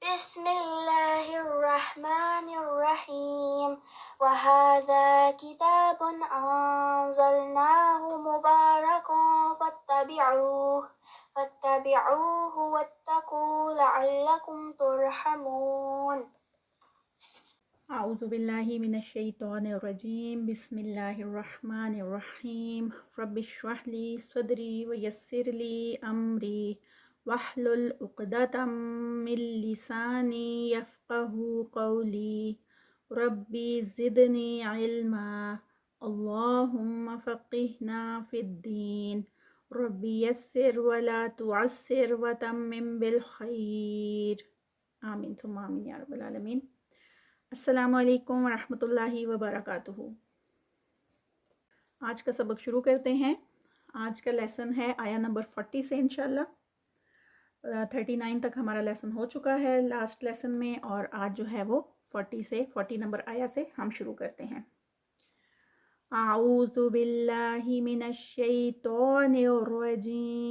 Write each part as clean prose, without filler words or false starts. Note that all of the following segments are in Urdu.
بسم الله الرحمن الرحيم وهذا كتاب أنزلناه مبارك فاتبعوه واتقوا لعلكم ترحمون. اعوذ باللہ من الشیطان الرجیم بسم اللہ الرحمن الرحیم رب اشرح لی صدری ویسر لی امری واحلل عقدۃ من لسانی یفقہوا قولی ربی زدنی علما اللہم فقہنا فی الدین ربی یسر ولا تعسر وتمم بالخیر آمین ثم آمین یا رب العالمین۔ السلام علیکم ورحمۃ اللہ وبرکاتہ۔ آج کا سبق شروع کرتے ہیں۔ آج کا لیسن ہے آیا نمبر 40 سے انشاءاللہ۔ 39 تک ہمارا لیسن ہو چکا ہے لاسٹ لیسن میں، اور آج جو ہے وہ 40 نمبر آیا سے ہم شروع کرتے ہیں۔ اعوذ باللہ من الشیطان الرجیم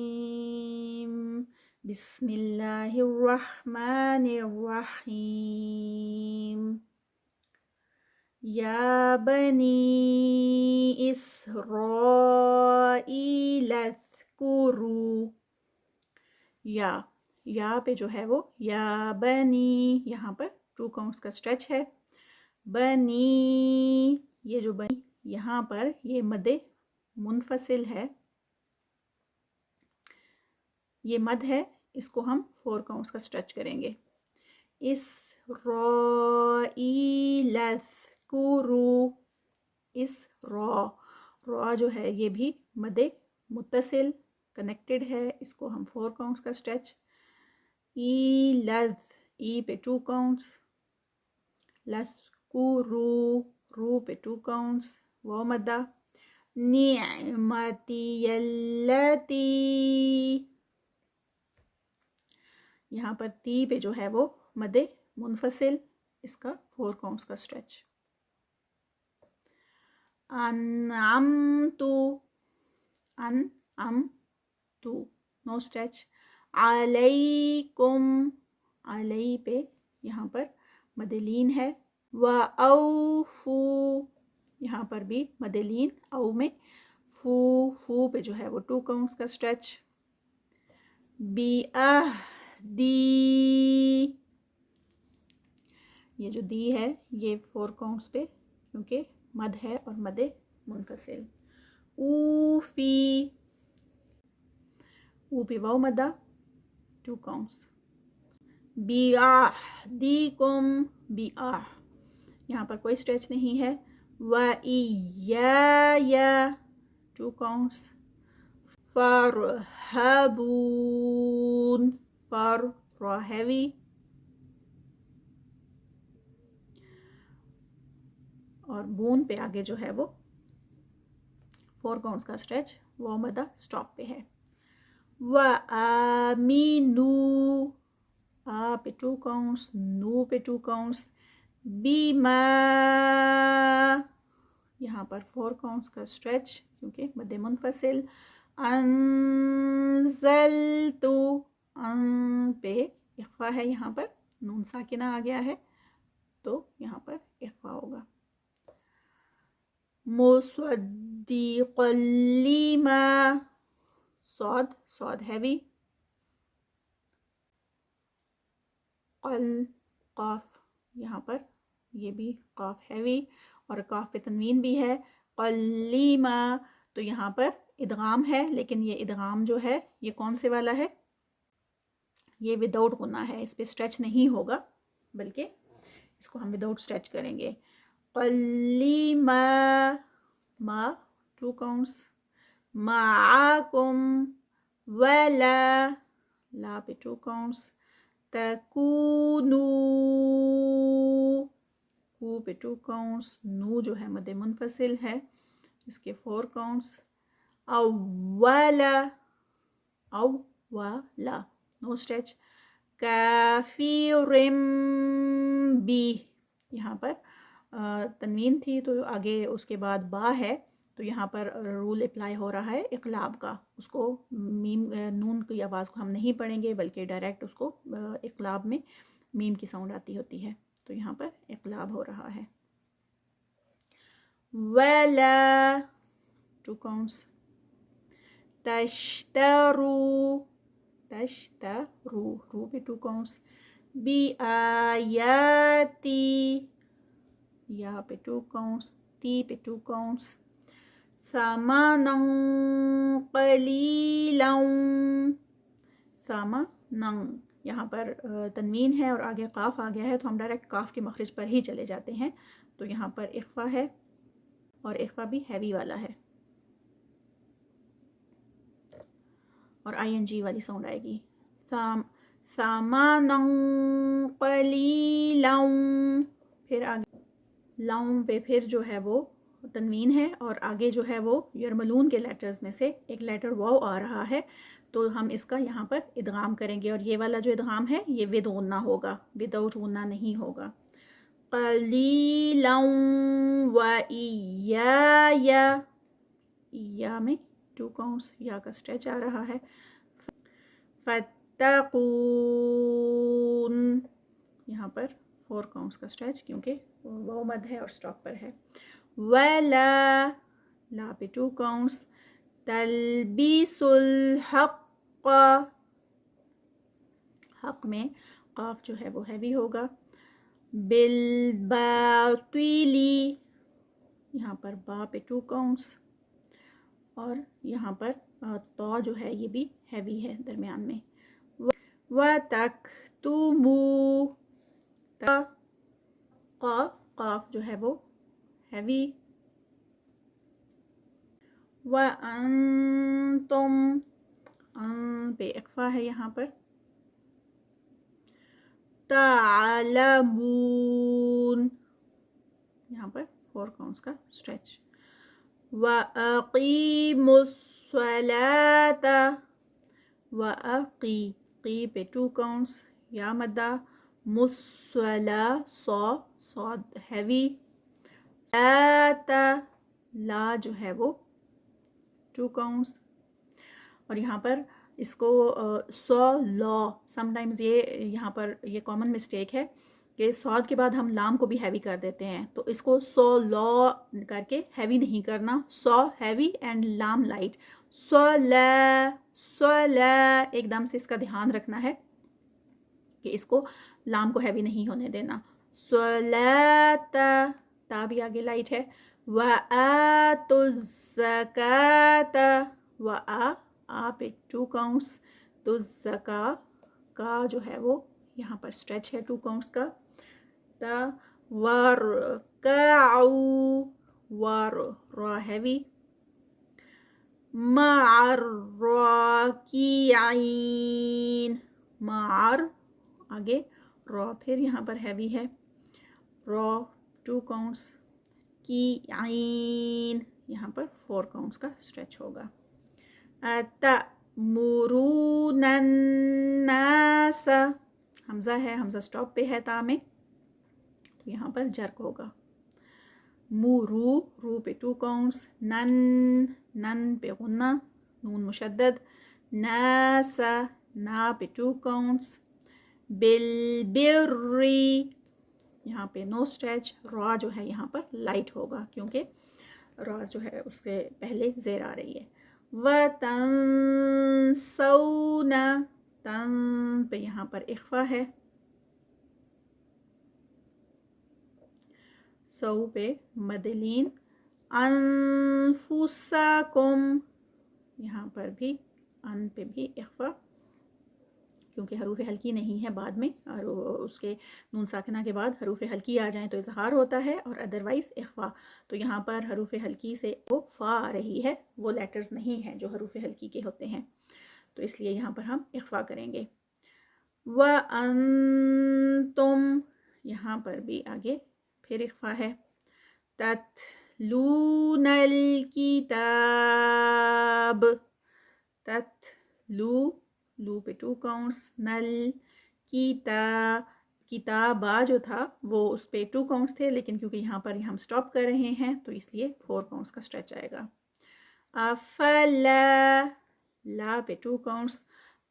بسم اللہ الرحمن الرحیم یا بنی اسرائیل اذکروا۔ یا پہ جو ہے وہ یا بنی، یہاں پر 2 کاؤنٹس کا اسٹریچ ہے۔ بنی، یہ جو بنی یہاں پر یہ مد منفصل ہے، یہ مد ہے، اس کو ہم 4 کاؤنٹس کا اسٹریچ کریں گے۔ اسرائیل اذکروا، اس را جو ہے یہ بھی مد متصل کنیکٹڈ ہے، اس کو ہم 4 کاؤنٹس کا اسٹریچ۔ ای پہ 2 کاؤنٹس، لذکروا رو پہ 2 کاؤنٹس، واو مدہ۔ نعمتی التی، یہاں پر تی پہ جو ہے وہ مد منفصل، اس کا 4 کاؤنٹس کا اسٹریچ۔ انعمتو نو اسٹریچ۔ علیکم، علی پہ یہاں پر مد لین ہے۔ وَأَوْفُو، یہاں پر بھی مد لین، او میں فو پہ جو ہے وہ 2 کاؤنٹس کا اسٹریچ۔ بِأَہْدِی، یہ جو دی ہے یہ 4 کاؤنٹس پہ کیونکہ مد ہے اور مد منفصل۔ اوفی، او پہ واو مدہ 2 کاؤنٹس۔ بیعہدیکم، یہاں پر کوئی اسٹریچ نہیں ہے۔ وَإِيَّایَ 2 کاؤنٹس۔ فَارْہَبُون، را ہیوی، اور بون پہ آگے جو ہے وہ 4 کاؤنٹس کا اسٹریچ، واو مدہ سٹاپ پہ ہے۔ وَآمِنُوا، آ پہ 2 کاؤنٹس، نو پہ 2 کاؤنٹس۔ بیما، یہاں پر 4 کاؤنٹس کا اسٹریچ کیونکہ مد منفصل۔ انزلتو، ان پہ اخفا ہے، یہاں پر نون ساکنہ آ گیا ہے تو یہاں پر اخفا ہوگا۔ مصدقا لما، صاد ہیوی، قاف، یہاں پر یہ بھی قاف ہیوی اور قاف پہ تنوین بھی ہے۔ قلیما، تو یہاں پر ادغام ہے، لیکن یہ ادغام جو ہے یہ کون سے والا ہے؟ یہ وداؤٹ غنہ ہے، اس پہ اسٹریچ نہیں ہوگا بلکہ اس کو ہم وداؤٹ اسٹریچ کریں گے۔ قلیما، ما 2 کاؤنٹس۔ معاکم، ولا، لا پہ 2 کاؤنٹس۔ تکونو، کو پہ 2 کاؤنٹس، نو جو ہے مد منفصل ہے، اس کے 4 کاؤنٹس۔ اولا، نو اسٹریچ۔ کافرم بی، یہاں پر تنوین تھی تو آگے اس کے بعد با ہے تو یہاں پر رول اپلائی ہو رہا ہے اقلاب کا، اس کو میم نون کی آواز کو ہم نہیں پڑھیں گے بلکہ ڈائریکٹ اس کو اقلاب میں میم کی ساؤنڈ آتی ہوتی ہے، تو یہاں پر اقلاب ہو رہا ہے. ولا 2 counts. تشترو رو پہ 2 counts. بی آیاتی یا پہ 2 counts. تی پہ 2 counts. ثمنا قلیلا یہاں پر تنوین ہے اور آگے قاف آ گیا ہے، تو ہم ڈائریکٹ قاف کے مخرج پر ہی چلے جاتے ہیں. تو یہاں پر اخفا ہے اور اخفا بھی ہیوی والا ہے اور ING والی ساؤنڈ آئے گی. ثمنا قلیلا، پھر آگے لاؤں پہ پھر جو ہے وہ تنوین ہے اور آگے جو ہے وہ یرملون کے لیٹرز میں سے ایک لیٹر واو آ رہا ہے، تو ہم اس کا یہاں پر ادغام کریں گے، اور یہ والا جو ادغام ہے یہ ود غنہ ہوگا، وداؤٹ غنہ نہیں ہوگا. قلیلا و یا میں 2 counts یا کا اسٹریچ آ رہا ہے. فتقون یہاں پر 4 counts کا اسٹریچ کیونکہ واو مد ہے اور اسٹاپ پر ہے. ولا لا پہ 2 counts. تلبیس الحق، حق میں قاف جو ہے وہ ہیوی ہوگا. بالباطلی یہاں پر با پہ 2 counts اور یہاں پر تو جو ہے یہ بھی ہیوی ہے درمیان میں. وَتَكْتُمُو قاف جو ہے وہ ہیوی. وَأَنْتُمْ پہ اخفا ہے یہاں پر. تعلمون یہاں پر 4 counts کا اسٹریچ. وَأَقِیمُوا الصَّلَاةَ قی پہ 2 counts یا مدہ. صاد ہیوی. لا جو ہے وہ 2 counts اور یہاں پر اس کو لا سم ٹائمز یہ یہاں پر یہ کامن مسٹیک ہے کہ صاد کے بعد ہم لام کو بھی ہیوی کر دیتے ہیں، تو اس کو لا کر کے ہیوی نہیں کرنا. ہیوی اینڈ لام لائٹ. ایک دم سے اس کا دھیان رکھنا ہے کہ اس کو لام کو ہیوی نہیں ہونے دینا. تا بھی آگے لائٹ ہے. وَآتُوا الزَّكَاةَ آ پہ 2 counts. تو کا جو ہے وہ یہاں پر اسٹریچ ہے 2 counts کا. را ہیوی. مَعَ الرَّاكِعِينَ آگے را پھر یہاں پر ہیوی ہے. را 2 counts. کی عین یہاں پر 4 counts کا اسٹریچ ہوگا. أَتَأْمُرُونَ النَّاسَ حمزہ ہے، حمزہ اسٹاپ پہ ہے تا میں، تو یہاں پر جرک ہوگا. رو پہ 2 counts. نن پہ غنہ، نون مشدد. نا پہ 2 counts. بالبر یہاں پہ نو اسٹریچ. را جو ہے یہاں پر لائٹ ہوگا کیونکہ را جو ہے اس سے پہلے زیر آ رہی ہے. وَتَنْسَوْنَ تن پہ یہاں پر اخفا ہے. سو پہ مدلین. انفسکم یہاں پر بھی ان پہ بھی اخفا کیونکہ حروف حلقی نہیں ہے بعد میں، اور اس کے نون ساکنہ کے بعد حروف حلقی آ جائیں تو اظہار ہوتا ہے اور ادروائز اخفا. تو یہاں پر حروف حلقی سے وہ فا آ رہی ہے، وہ لیٹرز نہیں ہیں جو حروف حلقی کے ہوتے ہیں، تو اس لیے یہاں پر ہم اخفا کریں گے. وَأَنْتُمْ یہاں پر بھی آگے پھر اخفا ہے. تَتْلُونَ الْكِتَابَ لو پہ 2 counts. نل کتابہ جو تھا وہ اس پہ 2 counts تھے، لیکن کیونکہ یہاں پر ہم سٹاپ کر رہے ہیں تو اس لیے 4 counts کا اسٹریچ آئے گا. افلا لا پہ 2 counts.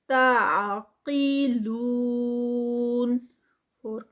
تعقیلون 4